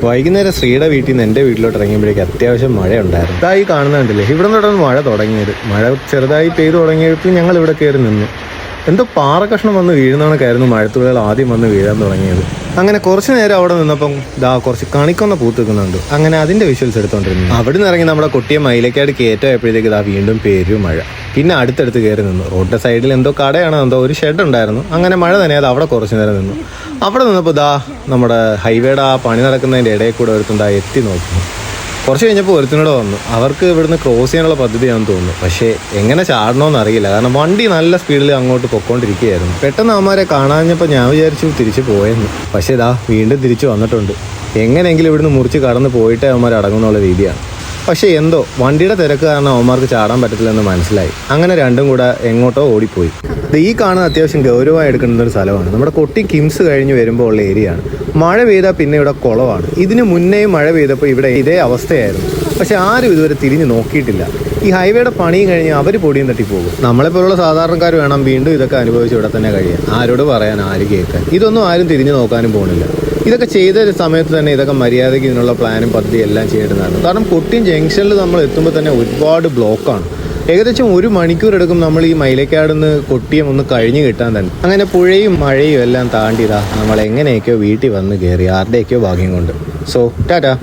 വൈകുന്നേരം ശ്രീയുടെ വീട്ടിൽ നിന്ന് എൻ്റെ വീട്ടിലോട്ട് ഇറങ്ങിയപ്പോഴേക്ക് അത്യാവശ്യം മഴ ഉണ്ടായിരുന്നു. ഈ കാണുന്നുണ്ടല്ലേ, ഇവിടെ നിന്നാണ് മഴ തുടങ്ങിയത്. മഴ ചെറുതായി പെയ്തു തുടങ്ങിയപ്പോൾ ഞങ്ങൾ ഇവിടെ കയറി നിന്നു. എന്തോ പാറക്കഷ്ണം വന്ന് വീഴുന്നവണക്കായിരുന്നു മഴത്തുള്ളികൾ ആദ്യം വന്ന് വീഴാൻ തുടങ്ങിയത്. അങ്ങനെ കുറച്ച് നേരം അവിടെ നിന്നപ്പം കുറച്ച് കണിക്കൊന്ന പൂത്തുക്കുന്നുണ്ട്. അങ്ങനെ അതിൻ്റെ വിഷ്വൽസ് എടുത്തോണ്ടിരുന്നു. അവിടെ നിന്ന് ഇറങ്ങി നമ്മുടെ കുട്ടിയെ മയിലേക്കാട് കയറ്റമായപ്പോഴത്തേക്ക് വീണ്ടും പേരും മഴ. പിന്നെ അടുത്തടുത്ത് കയറി നിന്നു. റോഡിൻ്റെ സൈഡിൽ എന്തോ കടയാണോ എന്തോ ഒരു ഷെഡ് ഉണ്ടായിരുന്നു. അങ്ങനെ മഴ നനയാതെ അവിടെ കുറച്ച് നേരം നിന്നു. അവിടെ നിന്നപ്പോൾ നമ്മുടെ ഹൈവേയുടെ ആ പണി നടക്കുന്നതിൻ്റെ ഇടയിൽ കൂടെ ഒരുത്തും എത്തി നോക്കുന്നു. കുറച്ച് കഴിഞ്ഞപ്പോൾ ഒരുത്തിനോട് വന്നു. അവർക്ക് ഇവിടുന്ന് ക്രോസ് ചെയ്യാനുള്ള പദ്ധതിയാണെന്ന് തോന്നുന്നു. പക്ഷേ എങ്ങനെ ചാടണമെന്ന് അറിയില്ല, കാരണം വണ്ടി നല്ല സ്പീഡിൽ അങ്ങോട്ട് പൊക്കോണ്ടിരിക്കുകയായിരുന്നു. പെട്ടെന്ന് അവന്മാരെ കാണാഞ്ഞപ്പോൾ ഞാൻ വിചാരിച്ചു തിരിച്ചു പോയെന്ന്. പക്ഷേ വീണ്ടും തിരിച്ചു വന്നിട്ടുണ്ട്. എങ്ങനെയെങ്കിലും ഇവിടുന്ന് മുറിച്ച് കടന്ന് പോയിട്ടേ അവന്മാർ അടങ്ങുന്നുള്ള രീതിയാണ്. പക്ഷേ എന്തോ വണ്ടിയുടെ തിരക്ക് കാരണം അവന്മാർക്ക് ചാടാൻ പറ്റത്തില്ലെന്ന് മനസ്സിലായി. അങ്ങനെ രണ്ടും കൂടെ എങ്ങോട്ടോ ഓടിപ്പോയി. ഈ കാണുന്ന അത്യാവശ്യം ഗൗരവമായി എടുക്കുന്ന ഒരു സ്ഥലമാണ്. നമ്മുടെ കൊട്ടി കിംസ് കഴിഞ്ഞ് വരുമ്പോൾ ഉള്ള ഏരിയയാണ്. മഴ പെയ്താൽ പിന്നെ ഇവിടെ കുളമാണ്. ഇതിന് മുന്നേയും മഴ പെയ്തപ്പോൾ ഇവിടെ ഇതേ അവസ്ഥയായിരുന്നു. പക്ഷെ ആരും ഇതുവരെ തിരിഞ്ഞ് നോക്കിയിട്ടില്ല. ഈ ഹൈവേയുടെ പണിയും കഴിഞ്ഞ് അവർ പൊടിയും തട്ടിപ്പോകും. നമ്മളെപ്പോലുള്ള സാധാരണക്കാർ വേണം വീണ്ടും ഇതൊക്കെ അനുഭവിച്ച് ഇവിടെ തന്നെ കഴിയാൻ. ആരോട് പറയാൻ, ആര് കേൾക്കാൻ? ഇതൊന്നും ആരും തിരിഞ്ഞു നോക്കാനും പോകുന്നില്ല. ഇതൊക്കെ ചെയ്ത സമയത്ത് തന്നെ ഇതൊക്കെ മര്യാദയ്ക്ക് ഇതിനുള്ള പ്ലാനും പദ്ധതി എല്ലാം ചെയ്യേണ്ടതാണ്. കാരണം കൊട്ടിയം ജംഗ്ഷനിൽ നമ്മൾ എത്തുമ്പോൾ തന്നെ ഒരുപാട് ബ്ലോക്കാണ്. ഏകദേശം 1 മണിക്കൂർ എടുക്കും നമ്മൾ ഈ മയിലേക്കാടുന്ന് കൊട്ടിയം ഒന്ന് കഴിഞ്ഞ് കിട്ടാൻ തന്നെ. അങ്ങനെ പുഴയും മഴയും എല്ലാം താണ്ടി നമ്മൾ എങ്ങനെയൊക്കെയോ വീട്ടിൽ വന്ന് കയറി, ആരുടെയൊക്കെയോ ഭാഗ്യം കൊണ്ട്. സോ ടാറ്റാ.